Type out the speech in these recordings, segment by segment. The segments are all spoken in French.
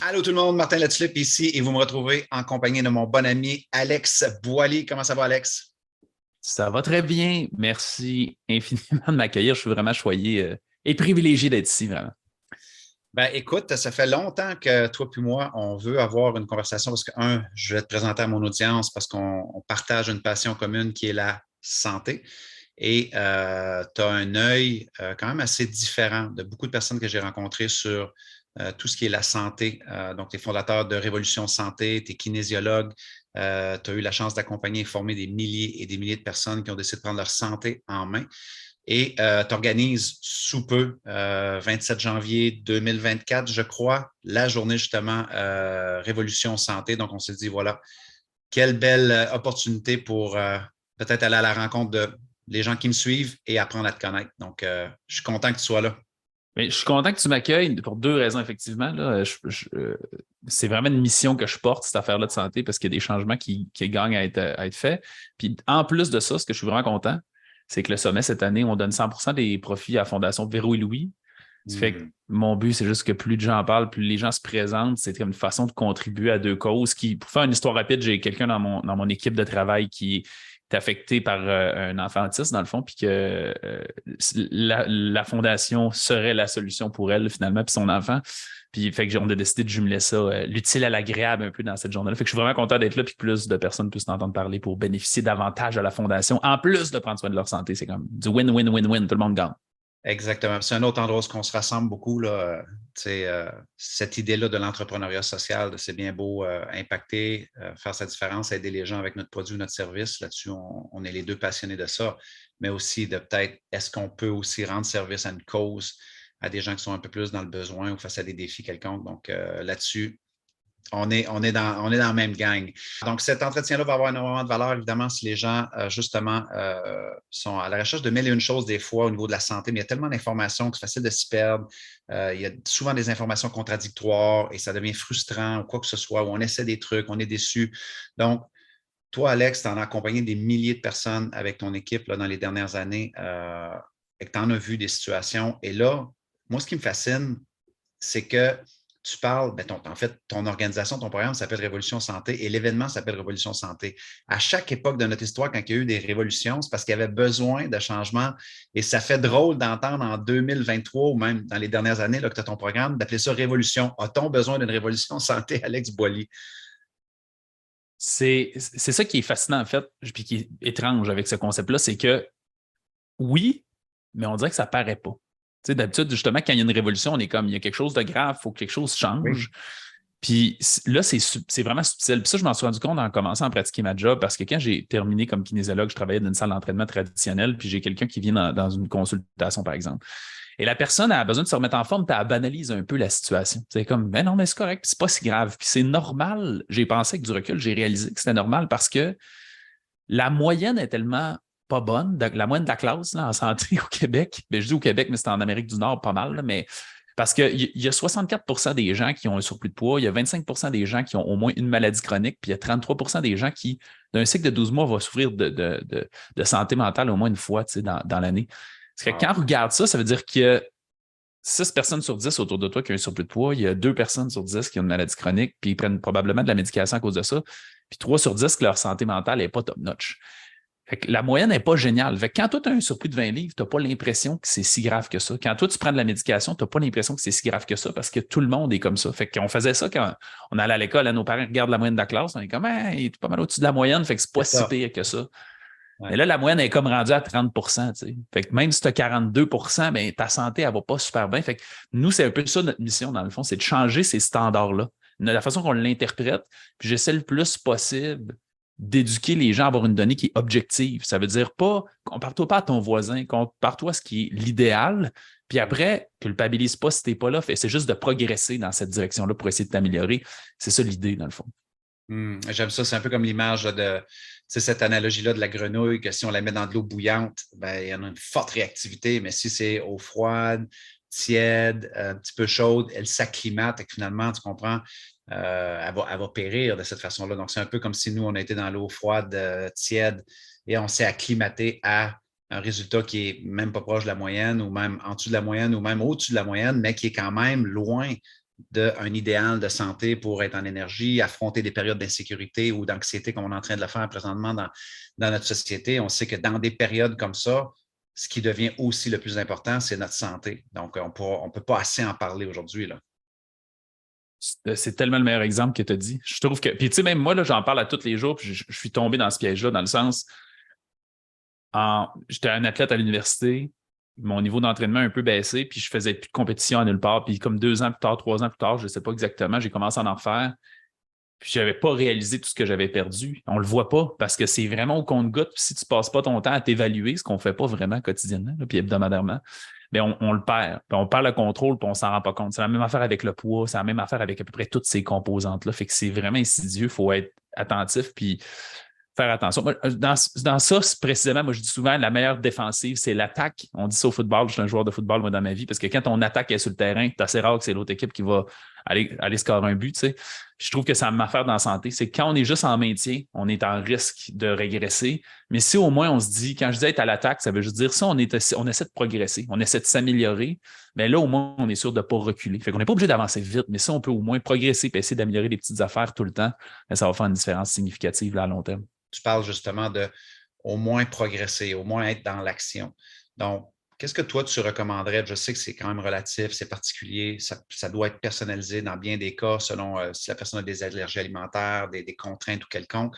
Allô tout le monde, Martin Latulippe ici et vous me retrouvez en compagnie de mon bon ami Alex Boily. Comment ça va, Alex? Ça va très bien. Merci infiniment de m'accueillir. Je suis vraiment choyé et privilégié d'être ici, vraiment. Ben, écoute, ça fait longtemps que toi puis moi, on veut avoir une conversation parce que, je vais te présenter à mon audience parce qu'on partage une passion commune qui est la santé. Et tu as un œil quand même assez différent de beaucoup de personnes que j'ai rencontrées sur tout ce qui est la santé. Donc, tu es fondateur de Révolution Santé, tu es kinésiologue, tu as eu la chance d'accompagner et former des milliers et des milliers de personnes qui ont décidé de prendre leur santé en main. Et tu organises sous peu, 27 janvier 2024, je crois, la journée justement Révolution Santé. Donc, on s'est dit, voilà, quelle belle opportunité pour peut-être aller à la rencontre de les gens qui me suivent et apprendre à te connaître. Donc, je suis content que tu sois là. Mais je suis content que tu m'accueilles pour deux raisons, effectivement. Là. C'est vraiment une mission que je porte, cette affaire-là de santé, parce qu'il y a des changements qui gagnent à être faits. Puis en plus de ça, ce que je suis vraiment content, c'est que le sommet cette année, on donne 100% des profits à la Fondation Véro et Louis. Ça fait que Hmm. mon but, c'est juste que plus de gens en parlent, plus les gens se présentent. C'est comme une façon de contribuer à deux causes. Pour faire une histoire rapide, j'ai quelqu'un dans mon équipe de travail qui est affecté par un enfant autiste, dans le fond, puis que la fondation serait la solution pour elle, finalement, puis son enfant. Puis fait que on a décidé de jumeler ça, l'utile à l'agréable un peu dans cette journée-là. Fait que je suis vraiment content d'être là, puis que plus de personnes puissent entendre parler pour bénéficier davantage de la fondation, en plus de prendre soin de leur santé. C'est comme du win-win-win-win, tout le monde gagne. Exactement. C'est un autre endroit où on se rassemble beaucoup, là. Cette idée-là de l'entrepreneuriat social, c'est bien beau impacter, faire sa différence, aider les gens avec notre produit ou notre service. Là-dessus, on est les deux passionnés de ça, mais aussi de peut-être, est-ce qu'on peut aussi rendre service à une cause, à des gens qui sont un peu plus dans le besoin ou face à des défis quelconques. Donc, là-dessus, on est dans la même gang. Donc, cet entretien-là va avoir énormément de valeur, évidemment, si les gens, justement, sont à la recherche de mille et une choses des fois au niveau de la santé, mais il y a tellement d'informations que c'est facile de s'y perdre. Il y a souvent des informations contradictoires et ça devient frustrant ou quoi que ce soit, où on essaie des trucs, on est déçu. Donc, toi, Alex, tu en as accompagné des milliers de personnes avec ton équipe là, dans les dernières années et que tu en as vu des situations. Et là, moi, ce qui me fascine, c'est que tu parles, en fait, ton organisation, ton programme s'appelle Révolution Santé et l'événement s'appelle Révolution Santé. À chaque époque de notre histoire, quand il y a eu des révolutions, c'est parce qu'il y avait besoin de changements. Et ça fait drôle d'entendre en 2023 ou même dans les dernières années là, que tu as ton programme, d'appeler ça Révolution. A-t-on besoin d'une révolution santé, Alex Boily? C'est ça qui est fascinant, en fait, puis qui est étrange avec ce concept-là, c'est que oui, mais on dirait que ça paraît pas. Tu sais, d'habitude, justement, quand il y a une révolution, on est comme, il y a quelque chose de grave, il faut que quelque chose Oui. change. Puis là, c'est vraiment subtil. Puis ça, je m'en suis rendu compte en commençant à pratiquer ma job parce que quand j'ai terminé comme kinésiologue, je travaillais dans une salle d'entraînement traditionnelle, puis j'ai quelqu'un qui vient dans une consultation, par exemple. Et la personne a besoin de se remettre en forme, puis elle banalise un peu la situation. C'est comme, ben non, mais c'est correct, puis c'est pas si grave, puis c'est normal. J'ai pensé avec du recul, j'ai réalisé que c'était normal parce que la moyenne est tellement pas bonne, la moyenne de la classe là, en santé au Québec. Ben, je dis au Québec, mais c'est en Amérique du Nord pas mal, là, mais parce qu'il y a 64 des gens qui ont un surplus de poids, il y a 25 des gens qui ont au moins une maladie chronique, puis il y a 33 des gens qui, d'un cycle de 12 mois, vont souffrir de santé mentale au moins une fois dans l'année. Parce que quand Wow. on regarde ça, ça veut dire qu'il y a 6 personnes sur 10 autour de toi qui ont un surplus de poids, il y a 2 personnes sur 10 qui ont une maladie chronique, puis ils prennent probablement de la médication à cause de ça, puis 3 sur 10 que leur santé mentale n'est pas top-notch. Fait que la moyenne n'est pas géniale. Fait que quand toi, tu as un surplus de 20 livres, tu n'as pas l'impression que c'est si grave que ça. Quand toi, tu prends de la médication, tu n'as pas l'impression que c'est si grave que ça parce que tout le monde est comme ça. Fait qu'on faisait ça quand on allait à l'école, nos parents regardent la moyenne de la classe, on est comme, hey, il est pas mal au-dessus de la moyenne, fait que c'est C'est pas si ça. pire que ça. Mais Ouais. là, la moyenne est comme rendue à 30. Tu sais. Fait que même si tu as 42 ben, ta santé, elle va pas super bien. Fait que nous, c'est un peu ça notre mission, dans le fond, c'est de changer ces standards-là. La façon qu'on l'interprète, puis j'essaie le plus possible d'éduquer les gens à avoir une donnée qui est objective. Ça veut dire pas, compare-toi pas à ton voisin, compare-toi à ce qui est l'idéal, puis après, culpabilise pas si t'es pas là. C'est juste de progresser dans cette direction-là pour essayer de t'améliorer. C'est ça l'idée, dans le fond. J'aime ça. C'est un peu comme l'image là, de cette analogie-là de la grenouille, que si on la met dans de l'eau bouillante, ben, il y en a une forte réactivité, mais si c'est eau froide, tiède, un petit peu chaude, elle s'acclimate et que finalement, tu comprends, elle va périr de cette façon-là. Donc, c'est un peu comme si nous, on était dans l'eau froide, tiède, et on s'est acclimaté à un résultat qui est même pas proche de la moyenne, ou même en dessous de la moyenne, ou même au-dessus de la moyenne, mais qui est quand même loin d'un idéal de santé pour être en énergie, affronter des périodes d'insécurité ou d'anxiété comme on est en train de le faire présentement dans notre société. On sait que dans des périodes comme ça, ce qui devient aussi le plus important, c'est notre santé. Donc, on ne peut pas assez en parler aujourd'hui, là. C'est tellement le meilleur exemple que tu as dit. Je trouve que. Puis, tu sais, même moi, là, j'en parle à tous les jours, puis je suis tombé dans ce piège-là, dans le sens. J'étais un athlète à l'université, mon niveau d'entraînement a un peu baissé, puis je faisais plus de compétition à nulle part. Puis, comme 2 ans plus tard, 3 ans plus tard, je ne sais pas exactement, j'ai commencé à en refaire. Puis, je n'avais pas réalisé tout ce que j'avais perdu. On ne le voit pas parce que c'est vraiment au compte-gouttes. Puis, si tu ne passes pas ton temps à t'évaluer, ce qu'on ne fait pas vraiment quotidiennement, là, puis hebdomadairement, mais on le perd. Puis on perd le contrôle, puis on ne s'en rend pas compte. C'est la même affaire avec le poids, c'est la même affaire avec à peu près toutes ces composantes-là. Fait que c'est vraiment insidieux, il faut être attentif, puis faire attention. Moi, dans ça, précisément, moi, je dis souvent, la meilleure défensive, c'est l'attaque. On dit ça au football, je suis un joueur de football, moi, dans ma vie, parce que quand ton attaque est sur le terrain, c'est assez rare que c'est l'autre équipe qui va aller scorer un but, tu sais. Je trouve que c'est la même affaire dans la santé. C'est que quand on est juste en maintien, on est en risque de régresser. Mais si au moins on se dit, quand je dis être à l'attaque, ça veut juste dire ça, on essaie de progresser, on essaie de s'améliorer. Mais là, au moins, on est sûr de ne pas reculer. Fait qu'on n'est pas obligé d'avancer vite, mais si on peut au moins progresser et essayer d'améliorer des petites affaires tout le temps, ça va faire une différence significative là, à long terme. Tu parles justement de au moins progresser, au moins être dans l'action. Donc, qu'est-ce que toi, tu recommanderais? Je sais que c'est quand même relatif, c'est particulier, ça doit être personnalisé dans bien des cas selon si la personne a des allergies alimentaires, des contraintes ou quelconques.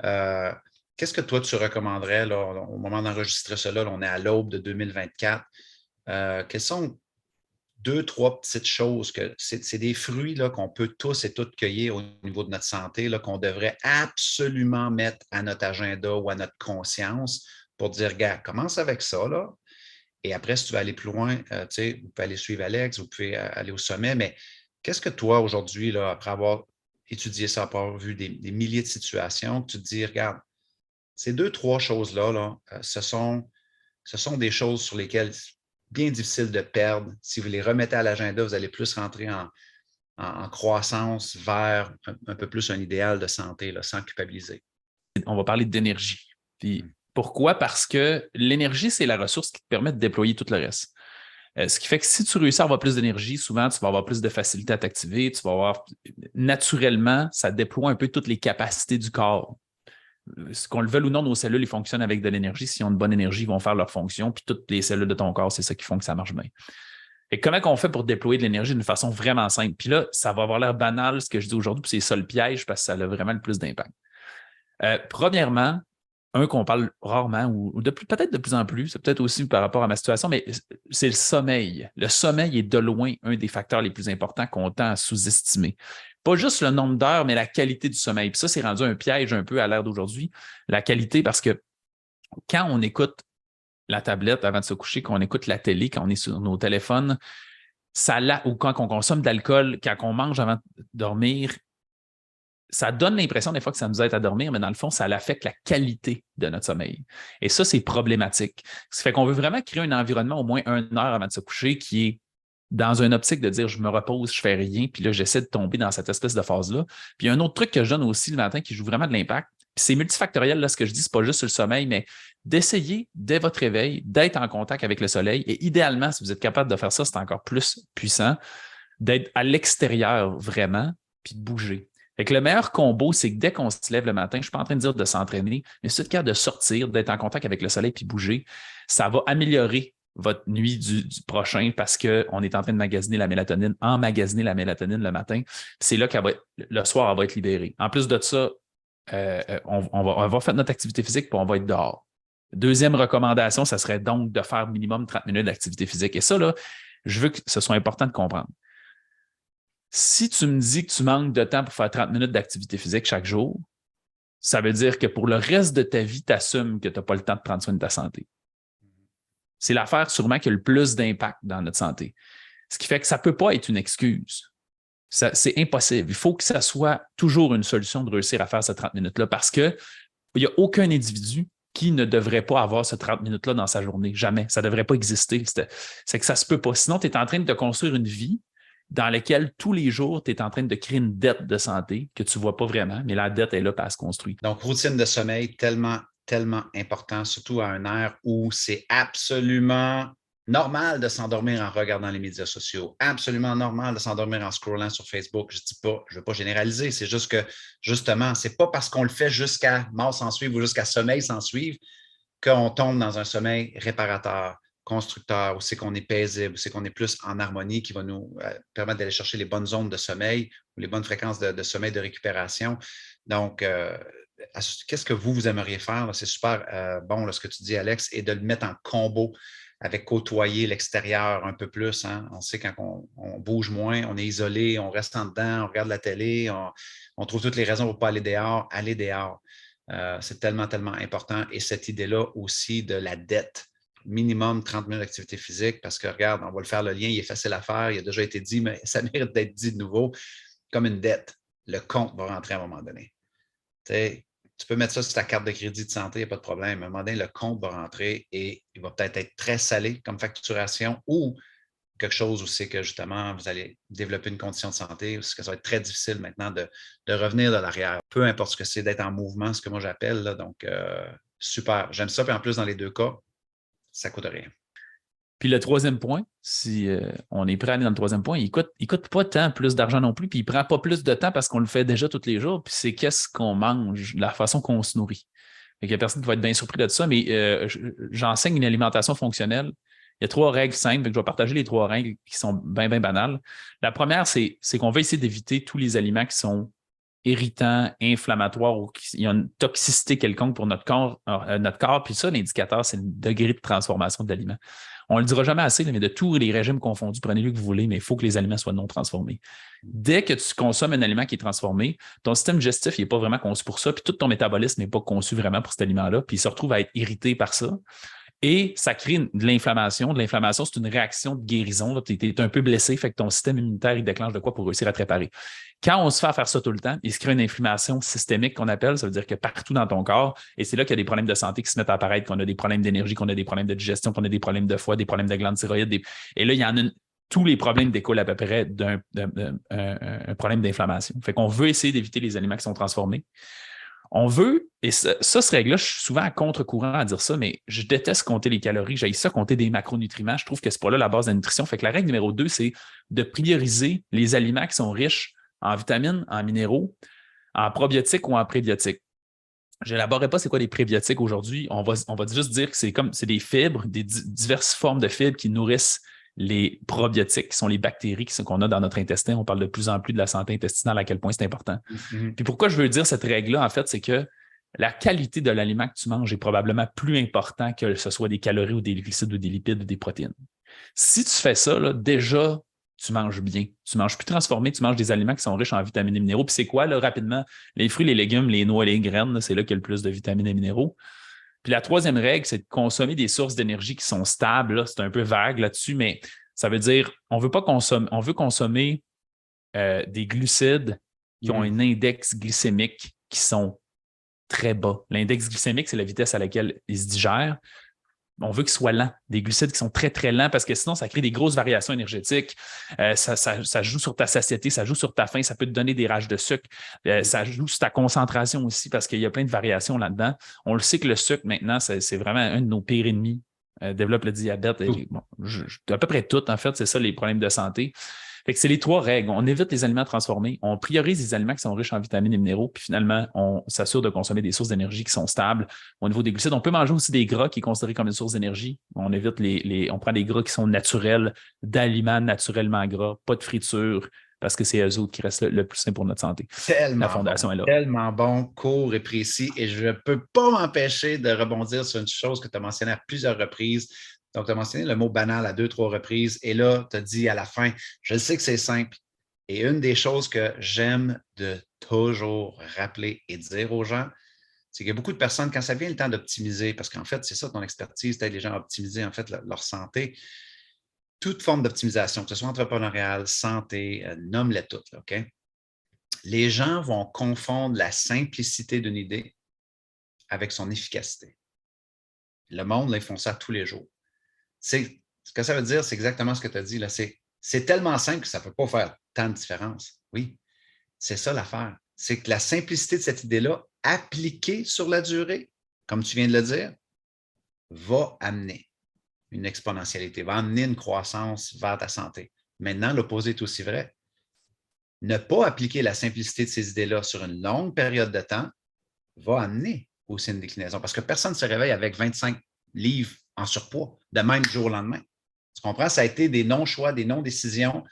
Qu'est-ce que toi, tu recommanderais là, au moment d'enregistrer cela? Là, on est à l'aube de 2024. Quelles sont 2, 3 petites choses que c'est des fruits là, qu'on peut tous et toutes cueillir au niveau de notre santé, là, qu'on devrait absolument mettre à notre agenda ou à notre conscience pour dire, regarde, commence avec ça, là. Et après, si tu veux aller plus loin, vous pouvez aller suivre Alex, vous pouvez aller au sommet, mais qu'est-ce que toi, aujourd'hui, là, après avoir étudié ça, après avoir vu des milliers de situations, que tu te dis, regarde, ces 2, 3 choses-là, là, ce sont des choses sur lesquelles bien difficile de perdre. Si vous les remettez à l'agenda, vous allez plus rentrer en croissance vers un peu plus un idéal de santé, là, sans culpabiliser. On va parler d'énergie. Puis pourquoi? Parce que l'énergie, c'est la ressource qui te permet de déployer tout le reste. Ce qui fait que si tu réussis à avoir plus d'énergie, souvent, tu vas avoir plus de facilité à t'activer. Tu vas avoir naturellement, ça déploie un peu toutes les capacités du corps. Qu'on le veuille ou non, nos cellules, ils fonctionnent avec de l'énergie. S'ils ont une bonne énergie, ils vont faire leur fonction. Puis toutes les cellules de ton corps, c'est ça qui font que ça marche bien. Et comment on fait pour déployer de l'énergie d'une façon vraiment simple? Puis là, ça va avoir l'air banal ce que je dis aujourd'hui, puis c'est ça le piège parce que ça a vraiment le plus d'impact. Premièrement, qu'on parle rarement ou peut-être de plus en plus, c'est peut-être aussi par rapport à ma situation, mais c'est le sommeil. Le sommeil est de loin un des facteurs les plus importants qu'on tend à sous-estimer. Pas juste le nombre d'heures, mais la qualité du sommeil. Puis ça, c'est rendu un piège un peu à l'ère d'aujourd'hui. La qualité, parce que quand on écoute la tablette avant de se coucher, quand on écoute la télé, quand on est sur nos téléphones, ou quand on consomme de l'alcool, quand on mange avant de dormir, ça donne l'impression des fois que ça nous aide à dormir, mais dans le fond, ça affecte la qualité de notre sommeil. Et ça, c'est problématique. Ça fait qu'on veut vraiment créer un environnement au moins 1 heure avant de se coucher qui est dans une optique de dire je me repose, je fais rien, puis là, j'essaie de tomber dans cette espèce de phase-là. Puis il y a un autre truc que je donne aussi le matin qui joue vraiment de l'impact. Puis c'est multifactoriel, là, ce que je dis, c'est pas juste sur le sommeil, mais d'essayer, dès votre réveil, d'être en contact avec le soleil. Et idéalement, si vous êtes capable de faire ça, c'est encore plus puissant, d'être à l'extérieur vraiment, puis de bouger. Fait que le meilleur combo, c'est que dès qu'on se lève le matin, je ne suis pas en train de dire de s'entraîner, mais c'est le cas de sortir, d'être en contact avec le soleil puis bouger, ça va améliorer votre nuit du prochain parce qu'on est en train de emmagasiner la mélatonine le matin. C'est là le soir, elle va être libérée. En plus de ça, on va faire notre activité physique puis on va être dehors. Deuxième recommandation, ça serait donc de faire minimum 30 minutes d'activité physique. Et ça, là, je veux que ce soit important de comprendre. Si tu me dis que tu manques de temps pour faire 30 minutes d'activité physique chaque jour, ça veut dire que pour le reste de ta vie, tu assumes que tu n'as pas le temps de prendre soin de ta santé. C'est l'affaire sûrement qui a le plus d'impact dans notre santé. Ce qui fait que ça ne peut pas être une excuse. C'est impossible. Il faut que ça soit toujours une solution de réussir à faire ces 30 minutes-là parce qu'il n'y a aucun individu qui ne devrait pas avoir ces 30 minutes-là dans sa journée. Jamais. Ça ne devrait pas exister. C'est que ça ne se peut pas. Sinon, tu es en train de te construire une vie dans laquelle tous les jours, tu es en train de créer une dette de santé que tu ne vois pas vraiment, mais la dette est là, puis elle se construit. Donc, routine de sommeil, tellement, tellement important, surtout à un ère où c'est absolument Normal de s'endormir en regardant les médias sociaux. Absolument normal de s'endormir en scrollant sur Facebook. Je ne veux pas généraliser. C'est juste que, justement, ce n'est pas parce qu'on le fait jusqu'à mort sans suivre ou jusqu'à sommeil sans suivre qu'on tombe dans un sommeil réparateur, constructeur, où c'est qu'on est paisible, où c'est qu'on est plus en harmonie, qui va nous permettre d'aller chercher les bonnes zones de sommeil ou les bonnes fréquences de sommeil, de récupération. Donc, qu'est-ce que vous aimeriez faire? C'est super bon, là, ce que tu dis, Alex, et de le mettre en combo avec côtoyer l'extérieur un peu plus. Hein? On sait quand on bouge moins, on est isolé, on reste en dedans, on regarde la télé, on trouve toutes les raisons pour ne pas aller dehors. Aller dehors, c'est tellement, tellement important. Et cette idée-là aussi de la dette, minimum 30 minutes d'activité physique, parce que regarde, on va le faire le lien, il est facile à faire, il a déjà été dit, mais ça mérite d'être dit de nouveau, comme une dette. Le compte va rentrer à un moment donné. Tu peux mettre ça sur ta carte de crédit de santé, il n'y a pas de problème. À un moment donné, le compte va rentrer et il va peut-être être très salé comme facturation ou quelque chose où c'est que justement, vous allez développer une condition de santé, parce que ça va être très difficile maintenant de revenir de l'arrière. Peu importe ce que c'est d'être en mouvement, ce que moi j'appelle. Là, donc, super. J'aime ça. Puis en plus, dans les deux cas, ça ne coûte rien. Puis le troisième point, si on est prêt à aller dans le troisième point, il coûte pas tant plus d'argent non plus, puis il prend pas plus de temps parce qu'on le fait déjà tous les jours, puis c'est qu'est-ce qu'on mange, la façon qu'on se nourrit. Il n'y a personne qui va être bien surpris de ça, mais j'enseigne une alimentation fonctionnelle. Il y a 3 règles simples, je vais partager les 3 règles qui sont bien, bien banales. La première, c'est qu'on va essayer d'éviter tous les aliments qui sont irritants, inflammatoires ou qui ont une toxicité quelconque pour notre corps. Puis ça, l'indicateur, c'est le degré de transformation de l'aliment. On ne le dira jamais assez, mais de tous les régimes confondus, prenez-le que vous voulez, mais il faut que les aliments soient non transformés. Dès que tu consommes un aliment qui est transformé, ton système digestif n'est pas vraiment conçu pour ça, puis tout ton métabolisme n'est pas conçu vraiment pour cet aliment-là, puis il se retrouve à être irrité par ça. Et ça crée de l'inflammation. De l'inflammation, c'est une réaction de guérison. Tu es un peu blessé, fait que ton système immunitaire, il déclenche de quoi pour réussir à te réparer. Quand on se fait à faire ça tout le temps, il se crée une inflammation systémique qu'on appelle, ça veut dire que partout dans ton corps, et c'est là qu'il y a des problèmes de santé qui se mettent à apparaître, qu'on a des problèmes d'énergie, qu'on a des problèmes de digestion, qu'on a des problèmes de foie, des problèmes de glandes thyroïdes. Et là, il y en a tous les problèmes découlent à peu près d'un problème d'inflammation. Fait qu'on veut essayer d'éviter les aliments qui sont transformés. On veut, et ça, cette règle-là, je suis souvent à contre-courant à dire ça, mais je déteste compter les calories, j'haïs ça compter des macronutriments, je trouve que c'est pas là la base de la nutrition. Fait que la règle numéro 2, c'est de prioriser les aliments qui sont riches en vitamines, en minéraux, en probiotiques ou en prébiotiques. Je n'élaborerai pas c'est quoi les prébiotiques aujourd'hui. On va juste dire que c'est des fibres, des diverses formes de fibres qui nourrissent les probiotiques, qui sont les bactéries qu'on a dans notre intestin. On parle de plus en plus de la santé intestinale, à quel point c'est important. Mm-hmm. Puis pourquoi je veux dire cette règle-là, en fait, c'est que la qualité de l'aliment que tu manges est probablement plus important que ce soit des calories ou des glucides ou des lipides ou des protéines. Si tu fais ça, là, déjà, tu manges bien. Tu manges plus transformé, tu manges des aliments qui sont riches en vitamines et minéraux. Puis c'est quoi, là, rapidement? Les fruits, les légumes, les noix, les graines, là, c'est là qu'il y a le plus de vitamines et minéraux. Puis la troisième règle, c'est de consommer des sources d'énergie qui sont stables. Là. C'est un peu vague là-dessus, mais ça veut dire on veut consommer des glucides qui ont un index glycémique qui sont très bas. L'index glycémique, c'est la vitesse à laquelle ils se digèrent. On veut qu'ils soient lents, des glucides qui sont très, très lents parce que sinon, ça crée des grosses variations énergétiques. Ça joue sur ta satiété, ça joue sur ta faim, ça peut te donner des rages de sucre. Ça joue sur ta concentration aussi parce qu'il y a plein de variations là-dedans. On le sait que le sucre, maintenant, c'est vraiment un de nos pires ennemis. Développe le diabète. À peu près tout, en fait, c'est ça les problèmes de santé. Fait que c'est les 3 règles. On évite les aliments transformés, on priorise les aliments qui sont riches en vitamines et minéraux, puis finalement, on s'assure de consommer des sources d'énergie qui sont stables. Au niveau des glucides, on peut manger aussi des gras qui est considéré comme une source d'énergie. On évite on prend des gras qui sont naturels, d'aliments naturellement gras, pas de friture, parce que c'est eux autres qui restent le plus simple pour notre santé. Tellement la fondation bon, est là. Tellement bon, court et précis. Et je ne peux pas m'empêcher de rebondir sur une chose que tu as mentionnée à plusieurs reprises. Donc, tu as mentionné le mot banal à 2-3 reprises. Et là, tu as dit à la fin, je sais que c'est simple. Et une des choses que j'aime de toujours rappeler et dire aux gens, c'est qu'il y a beaucoup de personnes, quand ça vient le temps d'optimiser, parce qu'en fait, c'est ça ton expertise, t'aides les gens à optimiser en fait leur santé, toute forme d'optimisation, que ce soit entrepreneuriale, santé, nomme-les toutes, OK? Les gens vont confondre la simplicité d'une idée avec son efficacité. Le monde, là, ils font ça tous les jours. Ce que ça veut dire, c'est exactement ce que tu as dit. Là. C'est tellement simple que ça ne peut pas faire tant de différence. Oui, c'est ça l'affaire. C'est que la simplicité de cette idée-là, appliquée sur la durée, comme tu viens de le dire, va amener une exponentialité, va amener une croissance vers ta santé. Maintenant, l'opposé est aussi vrai. Ne pas appliquer la simplicité de ces idées-là sur une longue période de temps va amener aussi une déclinaison parce que personne ne se réveille avec 25 livres en surpoids de même du jour au lendemain. Tu comprends? Ça a été des non-choix, des non-décisions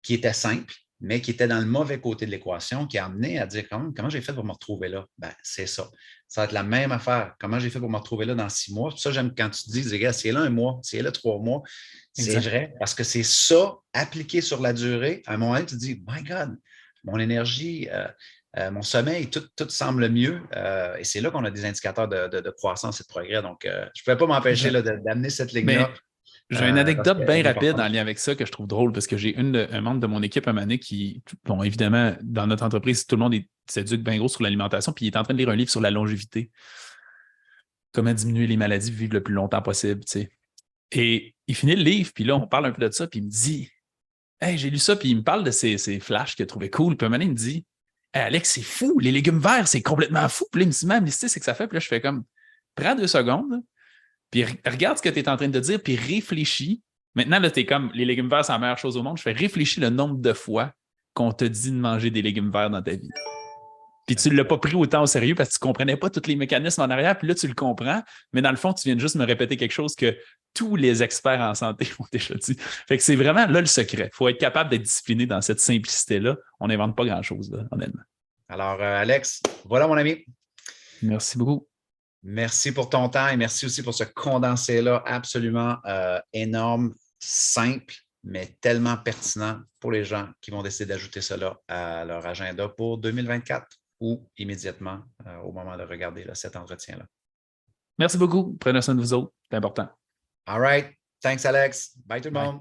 qui étaient simples, mais qui étaient dans le mauvais côté de l'équation, qui a amené à dire comment j'ai fait pour me retrouver là? Ben, c'est ça. Ça va être la même affaire. Comment j'ai fait pour me retrouver là dans 6 mois? C'est pour ça, j'aime quand tu dis, gars, c'est là 1 mois, c'est là 3 mois. C'est vrai, parce que c'est ça, appliqué sur la durée. À un moment donné, tu te dis, my God, mon énergie, mon sommeil, tout semble mieux. Et c'est là qu'on a des indicateurs de croissance et de progrès. Donc, je ne pouvais pas m'empêcher d'amener cette ligne-là. J'ai une anecdote bien rapide en lien avec ça que je trouve drôle parce que j'ai un membre de mon équipe un moment donné qui, bon, évidemment, dans notre entreprise, tout le monde s'éduque bien gros sur l'alimentation, puis il est en train de lire un livre sur la longévité. Comment diminuer les maladies, vivre le plus longtemps possible, tu sais. Et il finit le livre, puis là, on parle un peu de ça, puis il me dit hey, j'ai lu ça, puis il me parle de ces flashs qu'il a trouvé cool. Puis un moment donné, il me dit hey, Alex, c'est fou, les légumes verts, c'est complètement fou. Puis là, il me dit même, c'est que ça fait. Puis là, je fais comme prends 2 secondes, là, puis regarde ce que tu es en train de dire, puis réfléchis. Maintenant, là, tu es comme les légumes verts, c'est la meilleure chose au monde. Je fais réfléchir le nombre de fois qu'on te dit de manger des légumes verts dans ta vie. Puis tu ne l'as pas pris autant au sérieux parce que tu ne comprenais pas tous les mécanismes en arrière, puis là, tu le comprends, mais dans le fond, tu viens juste me répéter quelque chose que tous les experts en santé ont déjà dit. Fait que c'est vraiment là le secret. Il faut être capable d'être discipliné dans cette simplicité-là. On n'invente pas grand-chose, là, honnêtement. Alors, Alex, voilà mon ami. Merci beaucoup. Merci pour ton temps et merci aussi pour ce condensé-là absolument énorme, simple, mais tellement pertinent pour les gens qui vont décider d'ajouter cela à leur agenda pour 2024 ou immédiatement au moment de regarder là, cet entretien-là. Merci beaucoup. Prenez soin de vous autres. C'est important. All right. Thanks, Alex. Bye tout le monde.